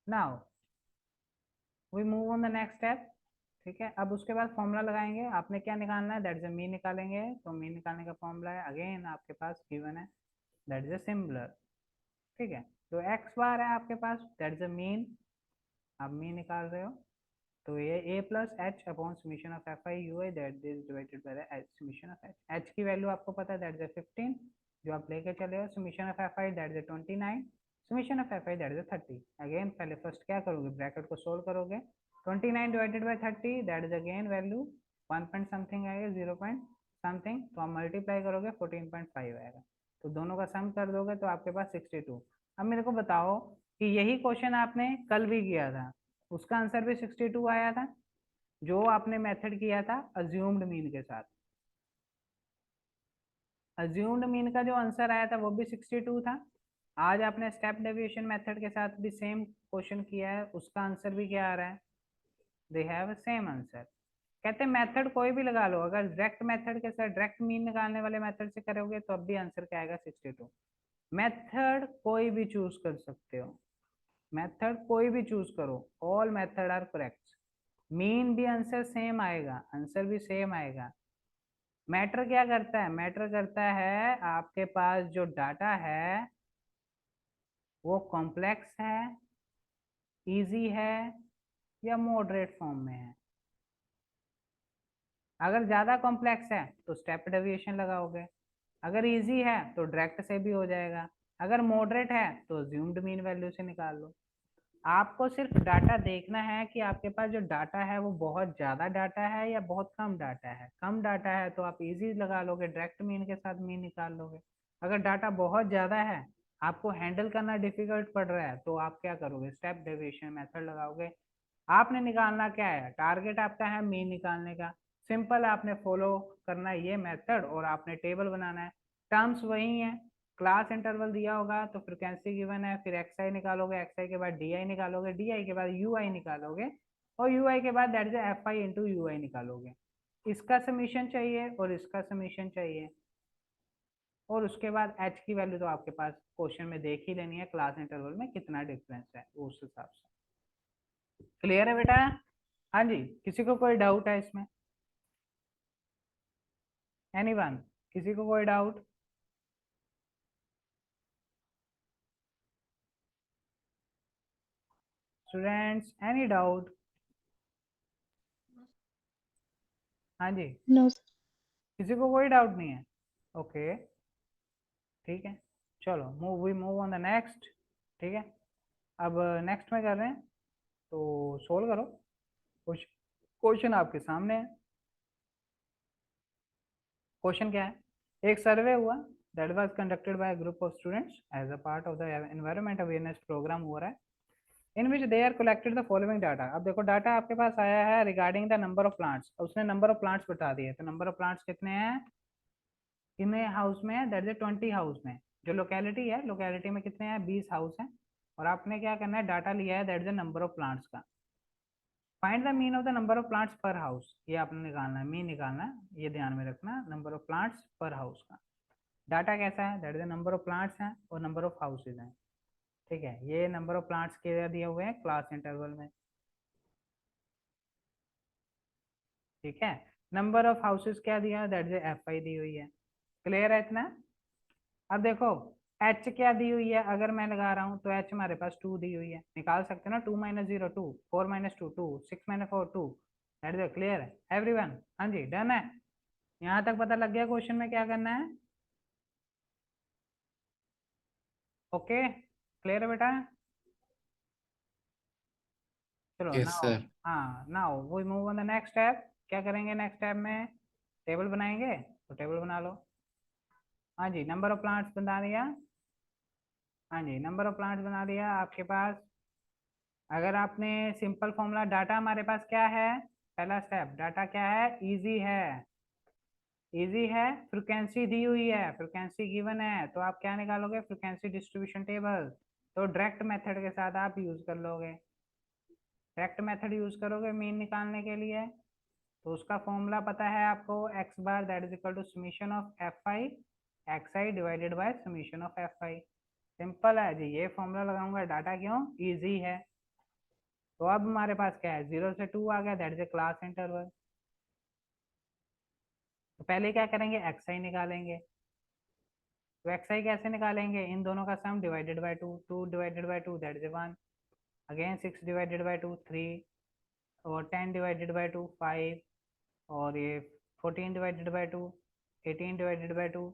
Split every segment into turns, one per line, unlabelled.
Now we move on the next step. ठीक है, अब उसके बाद फॉर्मूला लगाएंगे। आपने क्या निकालना है, दैट इज मीन निकालेंगे। तो मीन निकालने का फॉर्मूला है, अगेन आपके पास गिवन है, दैट इज सिमिलर। ठीक है, तो एक्स बार है आपके पास, दैट इज मीन। आप मीन निकाल रहे हो, तो ये a plus h upon summation of F i u i that is divided by the summation of h. H की वैल्यू आपको पता है, दैट इज 15 जो आप लेके चले हो। Summation of F I that is 29, summation of F I that is 30। Again पहले फर्स्ट क्या करोगे, ब्रैकेट को सोल्व करोगे। 29 divided by 30 that is again value 1 point something आएगा, 0 पॉइंट समथिंग। तो आप मल्टीप्लाई करोगे 14.5 आएगा। तो दोनों का सम कर दोगे तो आपके पास 62। अब मेरे को बताओ कि यही क्वेश्चन आपने कल भी किया था, उसका आंसर भी 62 आया था, जो आपने मेथड किया था अज्यूम्ड मीन के साथ। अज्यूम्ड मीन का जो आंसर आया था वो भी 62 था। आज आपने स्टेप डेविएशन मेथड के साथ भी सेम क्वेश्चन किया है, उसका आंसर भी क्या आ रहा है, दे हैव सेम आंसर। कहते हैं मेथड कोई भी लगा लो, अगर डायरेक्ट मेथड के साथ डायरेक्ट मीन निकालने वाले मेथड से करोगे तो अब भी आंसर क्या आएगा, 62। मेथड कोई भी चूज कर सकते हो, मेथड कोई भी चूज करो, all method are correct. Mean भी आंसर सेम आएगा, आंसर भी सेम आएगा। मैटर क्या करता है, मैटर करता है आपके पास जो डाटा है वो कॉम्प्लेक्स है, इजी है, या मॉडरेट फॉर्म में है। अगर ज्यादा कॉम्प्लेक्स है तो स्टेप डेविएशन लगाओगे, अगर इजी है तो डायरेक्ट से भी हो जाएगा, अगर मॉडरेट है तो अज्यूम्ड मीन वैल्यू से निकाल लो। आपको सिर्फ डाटा देखना है कि आपके पास जो डाटा है वो बहुत ज्यादा डाटा है या बहुत कम डाटा है। कम डाटा है तो आप इजी लगा लोगे, डायरेक्ट मीन के साथ मीन निकाल लोगे। अगर डाटा बहुत ज्यादा है, आपको हैंडल करना डिफिकल्ट पड़ रहा है, तो आप क्या करोगे, स्टेप डेविएशन मेथड लगाओगे। आपने निकालना क्या है, टारगेट आपका है मीन निकालने का। सिंपल, आपने फॉलो करना है ये मेथड और आपने टेबल बनाना है। टर्म्स वही है, क्लास इंटरवल दिया होगा तो फ्रिक्वेंसी गिवन है, फिर एक्स आई निकालोगे, एक्स आई के बाद डी आई निकालोगे, डी आई के बाद यू आई निकालोगे, और यू आई के बाद that is f i into u i निकालोगे। इसका समीशन चाहिए और इसका समीशन चाहिए, और उसके बाद एच की वैल्यू तो आपके पास क्वेश्चन में देख ही लेनी है, क्लास इंटरवल में कितना डिफरेंस है उस हिसाब से। क्लियर है बेटा? हाँ जी, किसी को कोई डाउट है इसमें? एनीवन, किसी को कोई डाउट? Students, any doubt? हाँ जी,
नो सर।
किसी को कोई डाउट नहीं है? ओके, ठीक है, चलो move we move on the next. ठीक है, अब नेक्स्ट में कर रहे हैं, तो सोल्व करो। कुछ क्वेश्चन आपके सामने है। क्वेश्चन क्या है, एक सर्वे हुआ that was conducted by group of students as a part of the environment awareness programme हो रहा है, in which they are collected the following data. अब देखो डाटा आपके पास आया है regarding the number of plants, उसने नंबर ऑफ प्लांट्स बता दिए, तो नंबर ऑफ प्लांट्स कितने हैं, कितने हाउस में है, दैट इज 20 हाउस में। जो लोकेलिटी है, लोकेलिटी में कितने हैं, 20 हाउस हैं। और आपने क्या करना है, डाटा लिया है that is the number of plants का। Find the mean of the number of plants per house, ये आपने निकालना है, मीन निकालना है, ये ध्यान में रखना, number of plants per house का। डाटा कैसा है, that is the number of plants हैं और नंबर ऑफ हाउसेज हैं। ठीक है, ये नंबर ऑफ प्लांट्स के दिए हुए हैं क्लास इंटरवल में। ठीक है, नंबर ऑफ हाउसेज क्या दिया है, दैट इज एफ आई दी हुई है। क्लियर है इतना? अब देखो एच क्या दी हुई है, अगर मैं लगा रहा हूँ तो एच हमारे पास 2 दी हुई है, निकाल सकते हैं ना, 2 minus 0 2, 4 minus 2 2, 6 minus 4 2। That is clear है एवरीवन? हाँ जी, डन है। यहाँ तक पता लग गया क्वेश्चन में क्या करना है? ओके, क्लियर है बेटा? चलो
यस
नाउ,
सर।
हाँ now we move on the next step. क्या करेंगे नेक्स्ट स्टेप में, टेबल बनाएंगे, तो टेबल बना लो। हाँ जी, नंबर ऑफ प्लांट्स बना दिया। हाँ जी, नंबर ऑफ प्लांट्स बना दिया आपके पास। अगर आपने सिंपल फॉर्मूला, डाटा हमारे पास क्या है, पहला स्टेप डाटा क्या है, इजी है, इजी है, फ्रिक्वेंसी दी हुई है, फ्रिक्वेंसी गिवन है, तो आप क्या निकालोगे, फ्रिक्वेंसी डिस्ट्रीब्यूशन टेबल। तो डायरेक्ट मेथड के साथ आप यूज कर लोगे, डायरेक्ट मेथड यूज करोगे मीन निकालने के लिए। तो उसका फॉर्मूला पता है आपको, X bar that is equal to summation of F I X I divided by summation of F I. Simple है जी, ये फॉर्मूला लगाऊंगा, डाटा क्यों, इजी है। तो अब हमारे पास क्या है, 0 से 2 आ गया, that is a class interval. तो पहले क्या करेंगे, एक्स आई निकालेंगे। तो एक्स आई कैसे निकालेंगे, इन दोनों का सम divided by 2, 2 divided by 2 that is 1, again 6 divided by 2 3, और 10 डिवाइडेड बाय 2 5, और ये 14 डिवाइडेड बाय 2 18 डिवाइडेड बाय 2,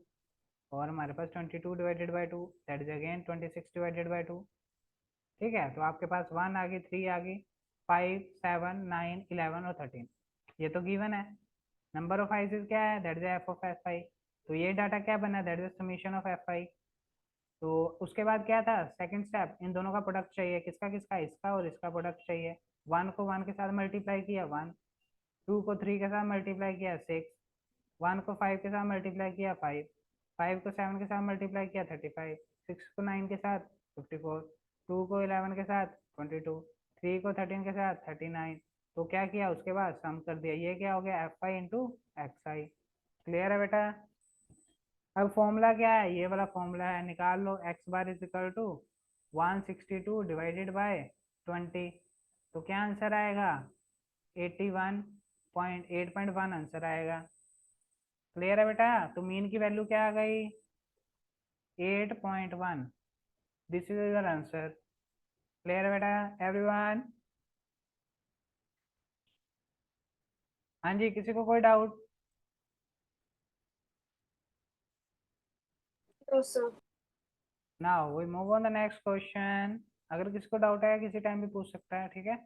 और हमारे पास 22 divided by 2 that is again 26 divided by 2। ठीक है, तो आपके पास 1 आ गई, 3 आ गई, 5 7 9 11 और 13, ये तो गिवन है। नंबर ऑफ आइज क्या है, that is F of F I. तो ये डाटा क्या बना, that is summation of F I. तो उसके बाद क्या था, सेकंड स्टेप, इन दोनों का प्रोडक्ट चाहिए, किसका किसका, इसका और इसका प्रोडक्ट चाहिए। 1 को 1 के साथ मल्टीप्लाई किया 1, 2 को 3 के साथ मल्टीप्लाई किया 6, 1 को 5 के साथ मल्टीप्लाई किया 5, 5 को 7 के साथ मल्टीप्लाई किया 35, 6 को 9 के साथ 54, 2 को 11 के साथ 22, 3 को 13 के साथ 39। तो क्या किया, उसके बाद सम कर दिया, ये क्या हो गया, F i into x I. Clear है बेटा। अब फॉर्मूला क्या है, ये वाला फॉर्मूला है, निकाल लो, x bar is equal to 162 divided by 20। तो क्या आंसर आएगा, 81.8.1 आंसर आएगा। क्लियर है बेटा। तो मीन की वैल्यू क्या आ गई, 8.1, this is your answer. Clear है बेटा एवरीवन। हाँ जी, किसी को कोई doubt.
No, sir.
Now we move on the next question. अगर किसी को डाउट है किसी टाइम भी पूछ सकता है, ठीक है।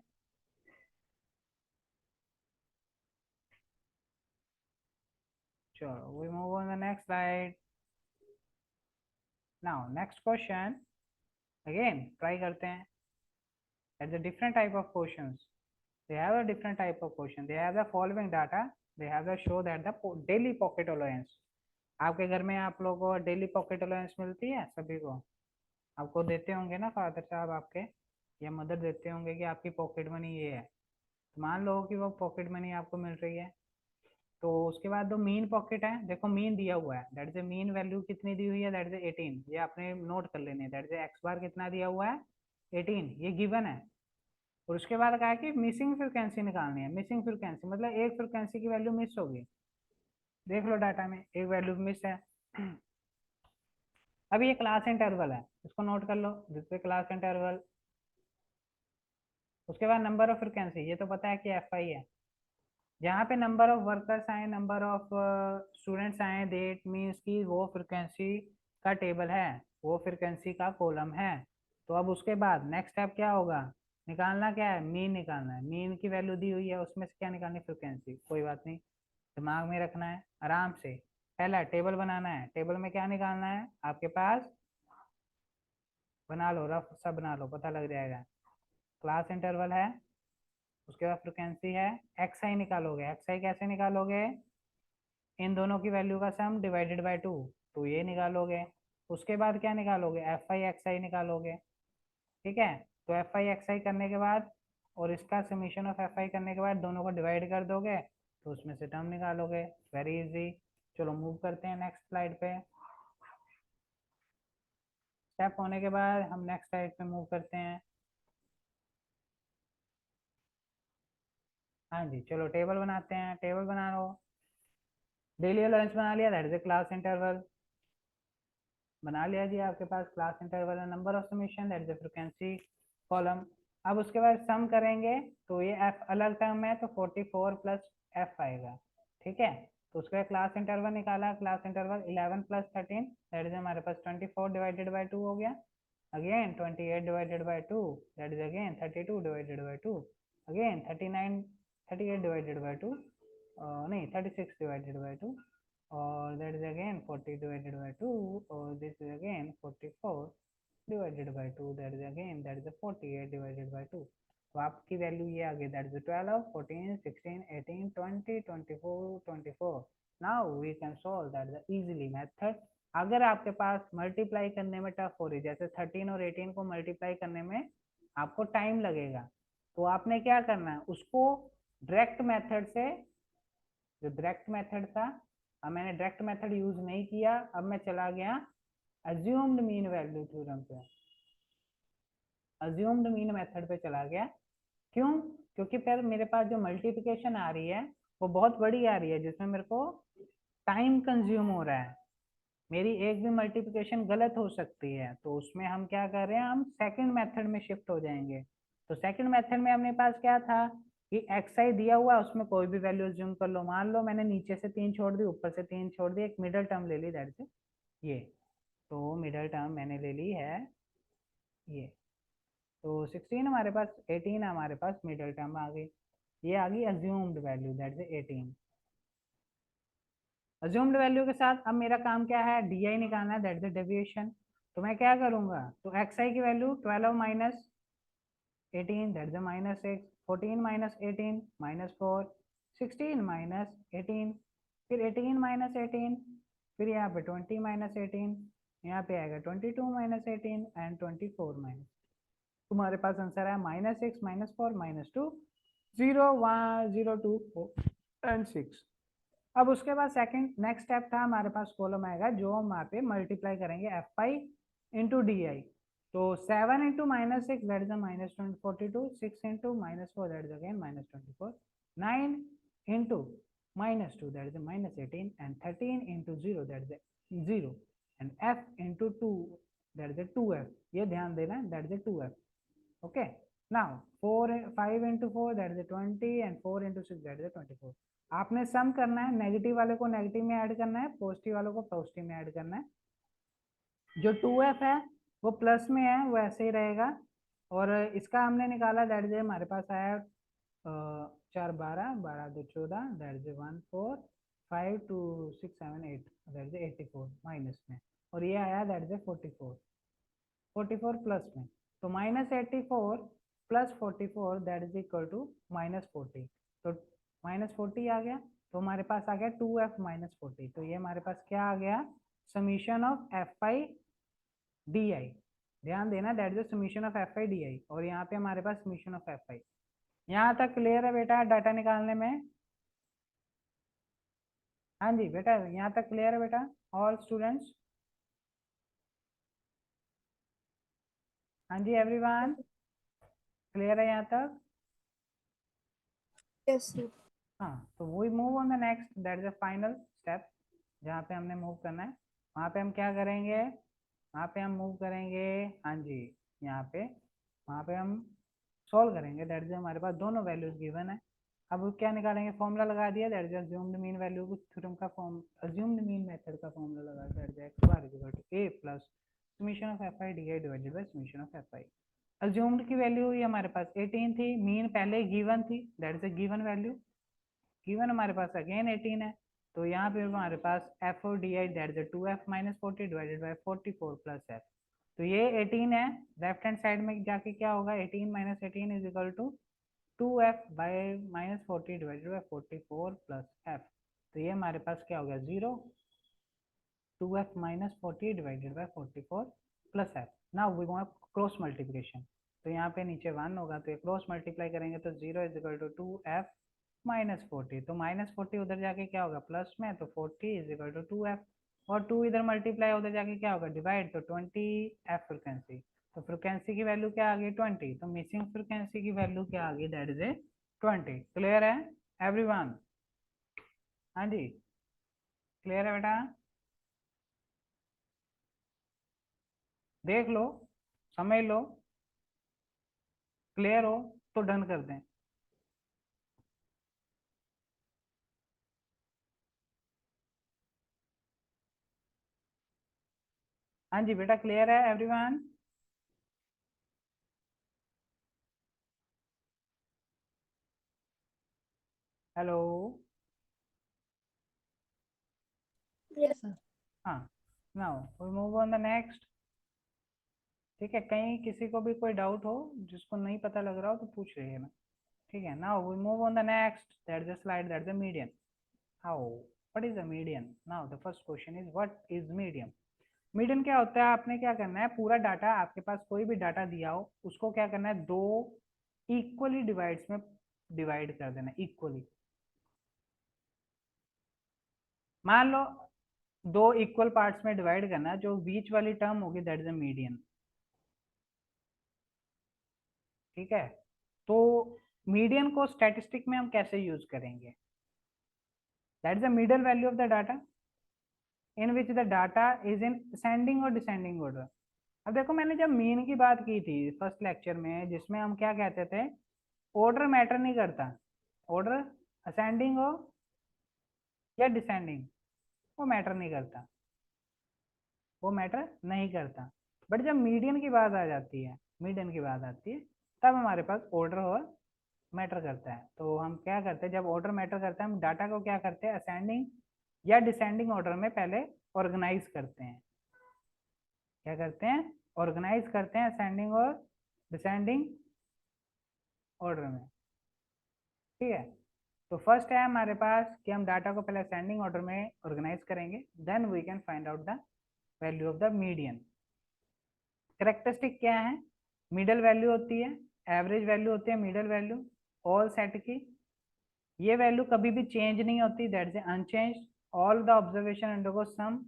चलो we move on the next slide. Now next question again try करते हैं। at the different type of questions, they have a different type of question, they have the following data, they have the show that the daily pocket allowance, आपके घर में आप लोगों को daily pocket allowance मिलती है, सभी को आपको देते होंगे ना फादर साहब आपके, या मदर देते होंगे कि आपकी पॉकेट मनी ये है। तो मान लो कि वो पॉकेट मनी आपको मिल रही है। तो उसके बाद दो मीन पॉकेट है, देखो मीन दिया हुआ है, दैट इज मीन वैल्यू कितनी दी हुई है, दैट इज 18, ये आपने नोट कर लेने, दैट इज एक्स बार कितना दिया हुआ है 18, ये गिवन है। और उसके बाद कहा कि मिसिंग फ्रिक्वेंसी निकालनी है, मिसिंग फ्रिक्वेंसी मतलब एक फ्रिक्वेंसी की वैल्यू मिस होगी। देख लो डाटा में एक वैल्यू मिस है। अभी ये क्लास इंटरवल है, इसको नोट कर लो, जिससे क्लास इंटरवल। उसके बाद नंबर ऑफ फ्रिक्वेंसी, ये तो पता है कि एफ आई है। जहाँ पे नंबर ऑफ वर्कर्स आए, नंबर ऑफ स्टूडेंट्स आए, देट मीन्स की वो फ्रिक्वेंसी का टेबल है, वो फ्रिक्वेंसी का कॉलम है। तो अब उसके बाद नेक्स्ट स्टेप क्या होगा, निकालना क्या है, मीन निकालना है। मीन की वैल्यू दी हुई है, उसमें से क्या निकालनी, फ्रिक्वेंसी। कोई बात नहीं, दिमाग में रखना है आराम से। पहला टेबल बनाना है, टेबल में क्या निकालना है आपके पास, बना लो, रफ सा बना लो, पता लग जाएगा। क्लास इंटरवल है, उसके बाद फ्रिक्वेंसी है, एक्स आई निकालोगे। एक्स आई कैसे निकालोगे, इन दोनों की वैल्यू का सम डिवाइडेड बाय 2, तो ये निकालोगे। उसके बाद क्या निकालोगे, एफ आई एक्स आई निकालोगे। ठीक है, तो एफ आई एक्स आई करने के बाद और इसका समीशन ऑफ एफ आई करने के बाद दोनों को डिवाइड कर दोगे, तो उसमें से टर्म निकालोगे। Very easy. चलो मूव करते हैं नेक्स्ट स्लाइड पे। स्टेप होने के बाद हम नेक्स्ट स्लाइड पे मूव करते हैं। हाँ जी, चलो टेबल बनाते हैं, टेबल बना लो। डेली अलाउंस बना लिया, that is a class interval, बना लिया जी आपके पास क्लास इंटरवल है। Number of summation that is the frequency column. अब उसके बाद सम करेंगे, तो ये एफ अलग टर्म है, तो 44 प्लस एफ आएगा। ठीक है, तो उसके बाद क्लास इंटरवल निकाला, class interval 11 plus 13 that is हमारे पास 24 डिवाइडेड बाई 2 हो गया। Again 28 divided by 2 that is again 32 divided by 2, again 39 38 divided by 2, नहीं 36 divided by 2, or that is again 40 divided by 2, or this is again 44 divided by 2, that is again that is a 48 divided by 2। तो आपकी value ये आ गई, that is 12 14 16 18 20 24 24। Now we can solve that the easily method. अगर आपके पास multiply करने में tough हो रही, जैसे 13 और 18 को मल्टीप्लाई करने में आपको टाइम लगेगा, तो आपने क्या करना है, उसको डायरेक्ट मेथड से, जो डायरेक्ट मेथड था, अब मैंने डायरेक्ट मेथड यूज नहीं किया, अब मैं चला गया अज्यूम्ड मीन वैल्यू थ्योरम पे, अज्यूम्ड मीन मेथड पे चला गया। क्यों? क्योंकि फिर मेरे पास जो मल्टीप्लिकेशन आ रही है वो बहुत बड़ी आ रही है, जिसमें मेरे को टाइम कंज्यूम हो रहा है। मेरी एक भी मल्टीप्लिकेशन गलत हो सकती है, तो उसमें हम क्या कर रहे हैं, हम सेकंड मेथड में शिफ्ट हो जाएंगे। तो सेकंड मेथड में अपने पास क्या था कि xi दिया हुआ है, उसमें कोई भी वैल्यू अज्यूम कर लो। मान लो मैंने नीचे से 3 छोड़ दी, ऊपर से 3 छोड़ दी, एक मिडल टर्म ले ली, दैट इज ये। तो मिडल टर्म मैंने ले ली है ये। तो 16 हमारे पास, 18 हमारे पास मिडल टर्म आ गई। ये आ गई assumed value, that is 18। Assumed value के साथ अब मेरा काम क्या है, डी आई निकालना है, दैट इज डेविएशन। तो मैं क्या करूंगा, तो एक्स आई की value 12 minus 18, that is minus 6, 14 minus 18 minus 4, 16 minus 18, फिर 18 माइनस 18, फिर यहाँ पे 20 माइनस 18, यहाँ पे आएगा 22 माइनस 18 एंड 24 माइनस। तुम्हारे पास आंसर है माइनस 6 माइनस 4 माइनस 2, 0 1 0 2 4 एंड 6। अब उसके बाद सेकंड नेक्स्ट स्टेप था, हमारे पास कॉलम आएगा जो हम वहाँ पे मल्टीप्लाई करेंगे F i into D I. तो 7 into minus 6 that is minus 42, 6 into minus 4 that is again minus 24, 9 into minus 2 that is minus 18 and 13 into 0 that is 0 and f into 2 that is 2f। ये ध्यान देना, that is 2f। okay, now 5 into 4 that is a 20 and 4 into 6 that is a 24। आपने सम करना है, negative वाले को negative में add करना है, पॉजिटिव वालों को पॉजिटिव में ऐड करना है। जो 2f है वो प्लस में है, वो ऐसे ही रहेगा। और इसका हमने निकाला, दैट इज हमारे पास आया 4 12 12 2 14, that is 1 4 5 2 6 7 8, that is 84 minus में। और ये आया दैट इज 44 प्लस में। तो minus 84 plus 44 that is equal to minus 40। तो माइनस 40 आ गया, तो हमारे पास आ गया 2f माइनस 40। तो ये हमारे पास क्या आ गया, summation of F I D आई। ध्यान देना, that is summation of F I D आई। और यहाँ पे हमारे पास समीशन ऑफ एफ आई। यहाँ तक क्लियर है बेटा डाटा निकालने में? हाँ जी बेटा, यहाँ तक क्लियर है बेटा ऑल स्टूडेंट्स? हाँ जी एवरीवन, क्लियर है यहाँ तक?
Yes, sir.
हाँ, तो we move on the next, that is the final step जहाँ पे हमने मूव करना है। वहाँ पे हम क्या करेंगे, वहाँ पे हम मूव करेंगे, हाँ जी यहाँ पे, वहाँ पे हम सॉल्व करेंगे। दैट इज हमारे पास दोनों वैल्यूज गिवन है। अब क्या निकालेंगे, फॉर्मूला लगा दिया, that is assumed mean value theorem का फॉर्म, अज्यूम्ड मीन मेथड का फॉर्मूला लगा, that is X bar equal to A plus summation of F I D I divided by summation of F I. Assumed की value ये हमारे पास 18 थी, mean पहले given थी, that is a given value. Given हमारे पास अगेन 18 है, तो यहाँ पे हमारे पास F O D I that is 2f minus 40 divided by 44 plus F. तो ये 18 है, लेफ्ट हैंड साइड में जाके क्या होगा, 18 minus 18 is equal to 2f by minus 40 divided by 44 plus F. तो ये हमारे पास क्या हो गया, 0, 2f minus 40 divided by 44 plus F. Now we want cross multiplication. तो यहाँ पे नीचे 1 होगा, तो ये क्रॉस मल्टीप्लाई करेंगे तो 0 is equal to 2f minus 40। तो माइनस 40 उधर जाके क्या होगा, प्लस में, तो 40 इज इक्वल टू 2f। और 2 इधर मल्टीप्लाई उधर जाके क्या होगा, डिवाइड, तो 20f फ्रिक्वेंसी। तो फ्रिक्वेंसी की वैल्यू क्या आ गई, 20। तो मिसिंग फ्रिक्वेंसी की वैल्यू क्या आ गई, दैट इज 20। क्लियर है एवरीवन? हाँ जी, क्लियर है बेटा? देख लो, समझ लो, क्लियर हो तो डन कर दें। हाँ जी बेटा, क्लियर है एवरीवन? हेलो?
Yes, sir.
हाँ, now we move on the next. ठीक है, कहीं किसी को भी कोई डाउट हो, जिसको नहीं पता लग रहा हो तो पूछ रही है मैं। ठीक है, now we move on the next, that is the slide, that is the median. How, what is the median? Now the first question is what is median? Median क्या होता है, आपने क्या करना है, पूरा डाटा, आपके पास कोई भी डाटा दिया हो उसको क्या करना है, दो इक्वली डिवाइड्स में डिवाइड कर देना, इक्वली। मान लो दो इक्वल पार्ट्स में डिवाइड करना, जो बीच वाली टर्म होगी दैट इज अ मीडियन। ठीक है, तो मीडियन को स्टैटिस्टिक में हम कैसे यूज करेंगे? That is the middle value of the data in which the data is in ascending और डिसेंडिंग ऑर्डर। अब देखो, मैंने जब मीन की बात की थी फर्स्ट लेक्चर में, जिसमें हम क्या कहते थे, ऑर्डर मैटर नहीं करता, ऑर्डर असेंडिंग हो या डिसेंडिंग वो मैटर नहीं करता, वो मैटर नहीं करता। बट जब मीडियन की बात आ जाती है, मीडियन की बात आती है, तब हमारे पास ऑर्डर और मैटर करता है। तो हम क्या करते हैं, जब ऑर्डर मैटर करता है, हम डाटा को क्या करते हैं, असेंडिंग या डिसेंडिंग ऑर्डर में पहले ऑर्गेनाइज करते हैं। क्या करते हैं, ऑर्गेनाइज करते हैं असेंडिंग और डिसेंडिंग ऑर्डर में। ठीक है, तो फर्स्ट है हमारे पास कि हम डाटा को पहले असेंडिंग ऑर्डर में ऑर्गेनाइज करेंगे, then we can find out the value of the median. Characteristic क्या है, मिडल वैल्यू होती है, एवरेज वैल्यू होती है, मिडल वैल्यू ऑल सेट की, ये वैल्यू कभी भी चेंज नहीं होती, that is unchanged. All the observation undergo some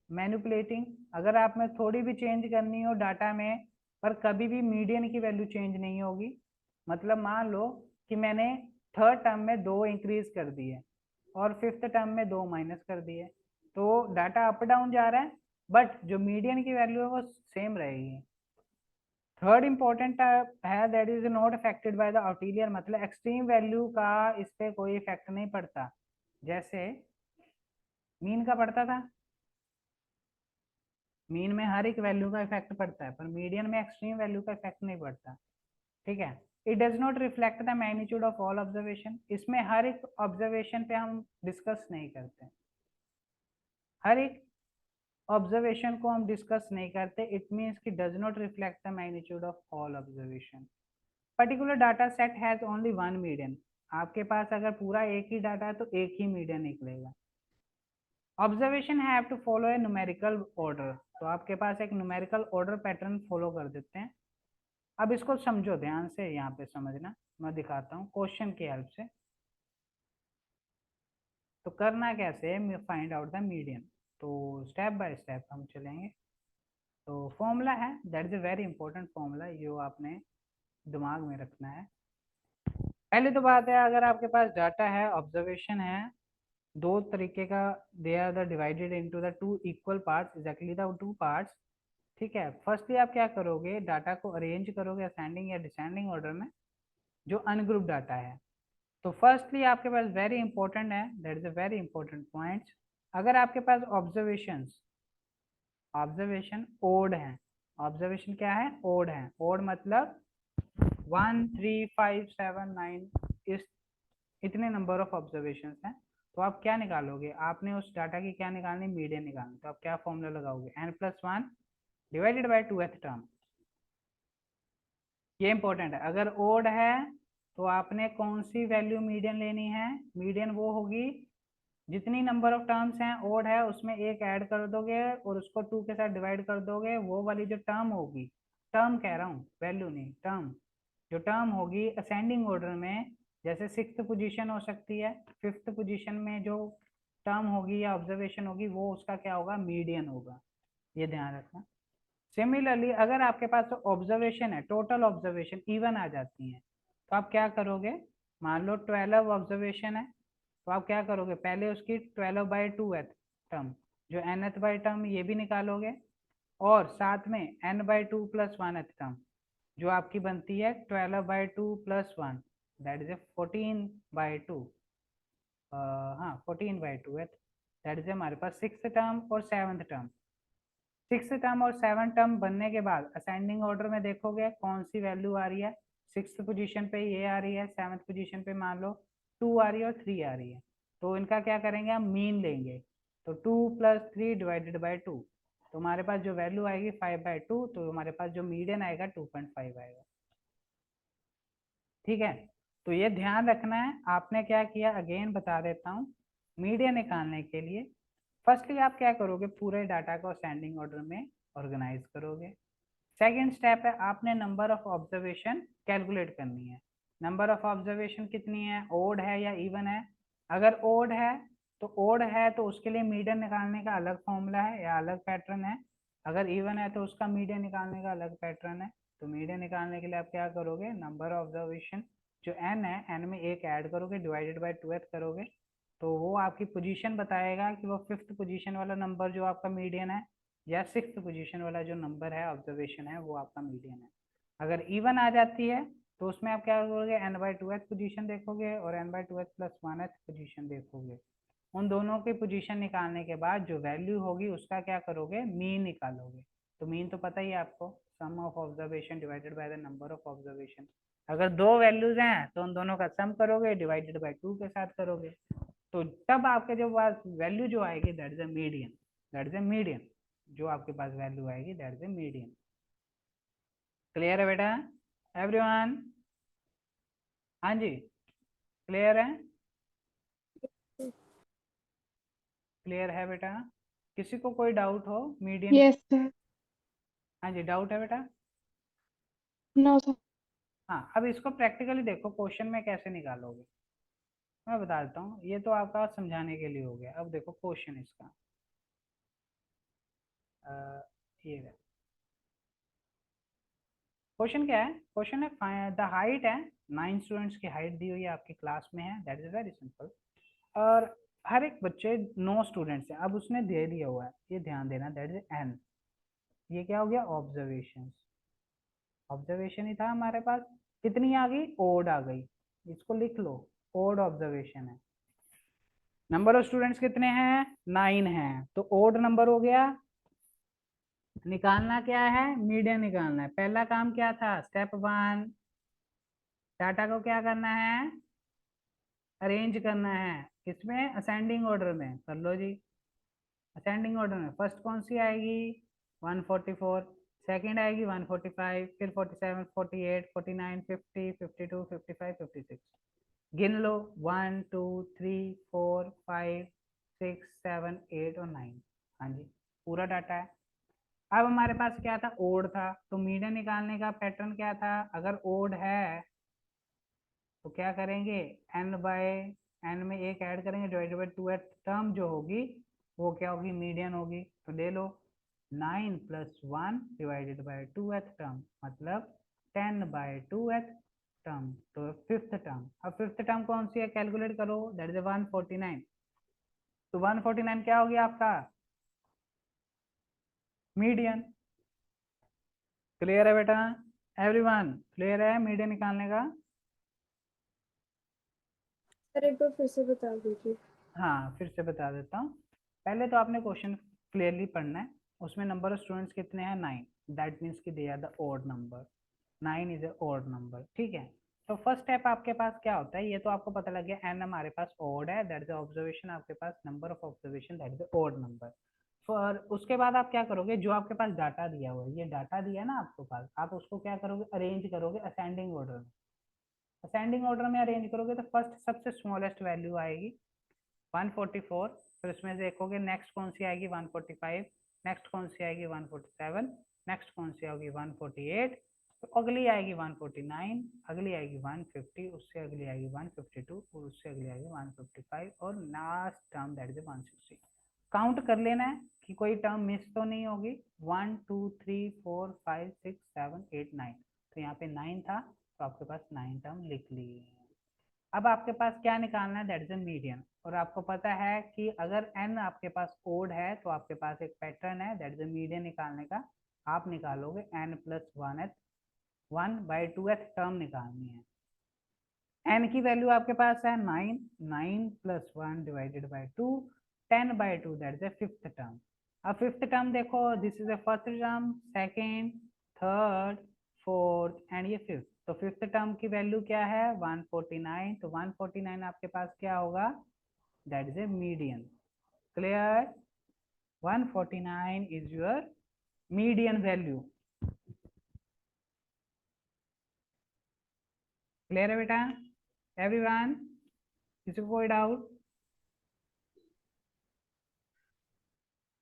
manipulating, अगर आप में थोड़ी भी चेंज करनी हो डाटा में, पर कभी भी मीडियन की वैल्यू चेंज नहीं होगी। मतलब मान लो कि मैंने थर्ड टर्म में 2 इंक्रीज कर दिए और फिफ्थ टर्म में 2 माइनस कर दिए, तो डाटा अप डाउन जा रहा है, बट जो मीडियन की वैल्यू है वो सेम रहेगी। थर्ड इंपॉर्टेंट है that is not affected by the outlier, मतलब एक्सट्रीम वैल्यू का इस पे कोई इफेक्ट नहीं पड़ता, जैसे मीन का पड़ता था। मीन में हर एक वैल्यू का इफेक्ट पड़ता है, पर मीडियन में एक्सट्रीम वैल्यू का इफेक्ट नहीं पड़ता। ठीक है, it does not reflect the magnitude of all observation, इसमें हर एक ऑब्जर्वेशन पे हम डिस्कस नहीं करते, हर एक ऑब्जर्वेशन को हम डिस्कस नहीं करते। इट मीन्स कि does not reflect the magnitude of all observation. Particular data set has only one median, आपके पास अगर पूरा एक ही डाटा है तो एक ही मीडियन निकलेगा। Observation have to follow a numerical order, तो आपके पास एक न्यूमेरिकल ऑर्डर पैटर्न फॉलो कर देते हैं। अब इसको समझो ध्यान से, यहाँ पे समझना, मैं दिखाता हूँ क्वेश्चन की हेल्प से। तो करना कैसे है, फाइंड आउट द मीडियन, तो स्टेप बाय स्टेप हम चलेंगे। तो फॉर्मूला है, that is a very important formula, जो आपने दिमाग में रखना है। पहले तो बात है, अगर आपके पास डाटा है, ऑब्जर्वेशन है, दो तरीके का, they are the divided into the two equal parts, exactly the two parts. ठीक है, फर्स्टली आप क्या करोगे, डाटा को अरेंज करोगे असेंडिंग या डिसेंडिंग ऑर्डर में, जो अनग्रुप डाटा है। तो फर्स्टली आपके पास वेरी इंपॉर्टेंट है, that is a very important point, अगर आपके पास ऑब्जर्वेशन ओड है, ऑब्जर्वेशन क्या है, ओड है, ओड मतलब 1 3 5 7 9, इस इतने नंबर ऑफ ऑब्जर्वेशन हैं। तो आप क्या निकालोगे, आपने उस डाटा की क्या निकालनी, मीडियन निकालनी, तो आप क्या फॉर्मूला लगाओगे, n+1 divided by 2th term. ये इंपॉर्टेंट है, अगर ओड है तो आपने कौन सी वैल्यू मीडियन लेनी है, मीडियन वो होगी जितनी नंबर ऑफ टर्म्स हैं ओड है उसमें एक ऐड कर दोगे और उसको 2 के साथ डिवाइड कर दोगे, वो वाली जो टर्म होगी, टर्म कह रहा हूँ, वैल्यू नहीं, टर्म, जो टर्म होगी असेंडिंग ऑर्डर में, जैसे 6th पोजीशन हो सकती है, 5th पोजीशन में जो टर्म होगी या ऑब्जर्वेशन होगी वो उसका क्या होगा, मीडियन होगा, ये ध्यान रखना। सिमिलरली अगर आपके पास ऑब्जर्वेशन है, टोटल ऑब्जर्वेशन इवन आ जाती हैं, तो आप क्या करोगे, मान लो 12 ऑब्जर्वेशन है, तो आप क्या करोगे, पहले उसकी 12/2th टर्म, जो nth बाई टर्म ये भी निकालोगे, और साथ में n/2 + 1th टर्म, जो आपकी बनती है 12/2 + 1, दैट इज 14/2, हाँ 14/2 है, दैट इज हमारे पास 6th टर्म और 7th टर्म। 6th टर्म और 7th टर्म बनने के बाद असेंडिंग ऑर्डर में देखोगे कौन सी वैल्यू आ रही है, 6th पोजीशन पे ये आ रही है, 7th पोजीशन पे मान लो 2 आ रही है और 3 आ रही है, तो इनका क्या करेंगे, हम मीन लेंगे, तो 2 + 3 डिवाइडेड बाई 2, तो हमारे पास जो वैल्यू आएगी 5/2, तो हमारे पास जो मीडियन आएगा 2.5 आएगा। ठीक है, तो ये ध्यान रखना है, आपने क्या किया, अगेन बता देता हूँ, मीडियन निकालने के लिए फर्स्टली आप क्या करोगे, पूरे डाटा को असेंडिंग ऑर्डर में ऑर्गेनाइज करोगे। सेकेंड स्टेप है, आपने नंबर ऑफ ऑब्जर्वेशन कैलकुलेट करनी है। नंबर ऑफ ऑब्जर्वेशन कितनी है, ओड है या इवन है, अगर ओड है तो उसके लिए मीडियन निकालने का अलग फॉर्मूला है या अलग पैटर्न है, अगर इवन है तो उसका मीडियन निकालने का अलग पैटर्न है। तो मीडियन निकालने के लिए आप क्या करोगे, नंबर ऑफ ऑब्जर्वेशन जो n है, n में एक ऐड करोगे, डिवाइडेड बाय 2th करोगे, तो वो आपकी पोजीशन बताएगा कि वो 5th पोजीशन वाला नंबर जो आपका मीडियन है या 6th पोजीशन वाला जो नंबर है ऑब्जर्वेशन है वो आपका मीडियन है। अगर इवन आ जाती है तो उसमें आप क्या करोगे, n/2th पोजीशन देखोगे और n/2th प्लस 1th पोजीशन देखोगे। उन दोनों की पोजीशन निकालने के बाद जो वैल्यू होगी उसका क्या करोगे, मीन निकालोगे। तो मीन तो पता ही है आपको, sum of observation divided by the number of observation. अगर दो वैल्यूज हैं तो उन दोनों का सम करोगे, डिवाइडेड बाय 2 के साथ करोगे, तो तब आपके जो पास वैल्यू जो आएगी that is a median. That is a median, जो आपके पास वैल्यू आएगी that is a median. Clear है बेटा एवरीवन? हाँ जी, क्लियर है? क्लियर है बेटा? किसी को कोई डाउट हो मीडियन?
Yes, sir.
हाँ जी, डाउट है बेटा?
No, sir.
हाँ, अब इसको प्रैक्टिकली देखो, क्वेश्चन में कैसे निकालोगे मैं बता देता हूँ। ये तो आपका समझाने के लिए हो गया। अब देखो क्वेश्चन इसका, ये क्वेश्चन क्या है। क्वेश्चन है द हाइट है, 9 स्टूडेंट्स की हाइट दी हुई है आपकी क्लास में है, दैट इज वेरी सिंपल। और हर एक बच्चे 9 स्टूडेंट्स हैं। अब उसने दे दिया हुआ है, ये ध्यान देना, दैट इज एन। ये क्या हो गया, ऑब्जर्वेशन। ऑब्जर्वेशन ही था हमारे पास। कितनी आ गई, ओड आ गई। इसको लिख लो, ओड ऑब्जर्वेशन है। नंबर ऑफ स्टूडेंट्स कितने हैं, 9 हैं, तो ओड नंबर हो गया। निकालना क्या है, मीडियन निकालना है। पहला काम क्या था, स्टेप 1, डाटा को क्या करना है, अरेंज करना है। किसमें, असेंडिंग ऑर्डर में। कर लो जी, असेंडिंग ऑर्डर में फर्स्ट कौन सी आएगी, 144, सेकंड आएगी 145, फिर 47, 48, 49, 50, 52, 55, 56। गिन लो, 1 2 3 4 5 6 7 8 और 9। हाँ जी, पूरा डाटा है। अब हमारे पास क्या था, ओड था, तो मीडियन निकालने का पैटर्न क्या था, अगर ओड है तो क्या करेंगे, एन में एक ऐड करेंगे, डिवाइडेड बाई 2 टर्म जो होगी वो क्या होगी, मीडियन होगी। तो ले लो 9 plus 1 divided by 2th term, मतलब 10/2th टर्म, तो 5th टर्म। अब 5th टर्म कौन सी है, कैलकुलेट करो, दैट इज 149। तो 149 क्या हो गया आपका, मीडियन। क्लियर है बेटा एवरीवन? क्लियर है मीडियन निकालने का?
सर एक बार फिर से बता दीजिए।
हाँ, फिर से बता देता हूँ। पहले तो आपने क्वेश्चन क्लियरली पढ़ना है। उसमें नंबर ऑफ स्टूडेंट्स कितने हैं, 9। दैट मीन्स कि they are the odd number, 9 is a odd number, ठीक है। तो फर्स्ट स्टेप आपके पास क्या होता है, ये तो आपको पता लग गया, एन हमारे पास ओड है, दैट इज ऑब्जर्वेशन, आपके पास number of observation that is odd number. और उसके बाद आप क्या करोगे, जो आपके पास डाटा दिया हुआ है, ये डाटा दिया ना आपके पास, आप उसको क्या करोगे, अरेंज करोगे असेंडिंग ऑर्डर में। असेंडिंग ऑर्डर में अरेंज करोगे तो फर्स्ट सबसे स्मॉलेस्ट वैल्यू आएगी 144, फिर उसमें से देखोगे नेक्स्ट कौन सी आएगी 145, नेक्स्ट कौन सी आएगी 147, नेक्स्ट कौन सी आएगी 148, तो अगली आएगी 149, अगली आएगी 150, उससे अगली आएगी 152 और उससे अगली आएगी 155 और last term that is 160। Count कर लेना है कि कोई टर्म मिस तो नहीं होगी। 1 2 3 4 5 6 7 8 9, तो यहाँ पे 9 था, तो आपके पास 9 टर्म लिख लिए। अब आपके पास क्या निकालना है, दैट इज अ मीडियन। और आपको पता है कि अगर n आपके पास ओड है तो आपके पास एक पैटर्न है, दैट इज अ मीडियन निकालने का। आप निकालोगे n प्लस 1/2th टर्म निकालनी है। n की वैल्यू आपके पास है 9, 9 plus 1 divided by 2, 10/2 that is a 5th term. अब 5th टर्म देखो, this is a first term, second, third, fourth and ये 5th। तो 5th टर्म की वैल्यू क्या है, 149, तो 149 आपके पास क्या होगा, that is a median. Clear, 149 is your median value. Clear है बेटा एवरीवन? किसी को कोई डाउट?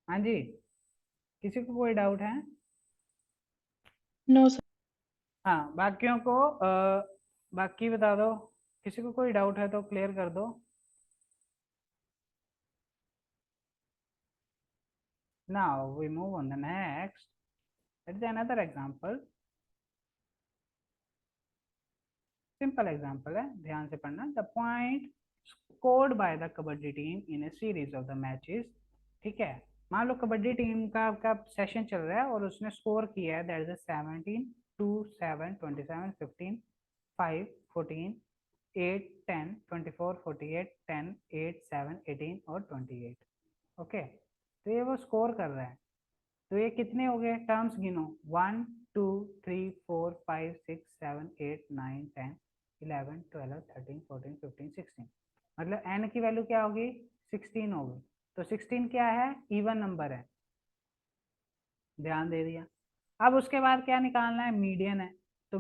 हाँ जी, किसी को कोई डाउट है?
No sir.
हाँ, बाकियों को बाकी बता दो, किसी को कोई डाउट है तो क्लियर कर दो। Now we move on the next, let's another example. Simple example है, ध्यान से पढ़ना। The point scored by the kabaddi team in a series of the matches, ठीक है, मान लो कबड्डी टीम का सेशन चल रहा है और उसने स्कोर किया है, दैट इज 17 2 7 27 15 5 14 8 10 24 48 10 8 7 18 और 28। ओके, तो ये वो स्कोर कर रहा है। तो ये कितने हो गए टर्म्स गिनो, 1 2 3 4 5 6 7 8 9 10 11 12 13 14 15 16, मतलब n की वैल्यू क्या होगी 16 होगी। तो 16 क्या है, इवन नंबर है, ध्यान दे दिया। अब उसके बाद क्या निकालना है, मीडियन है। तो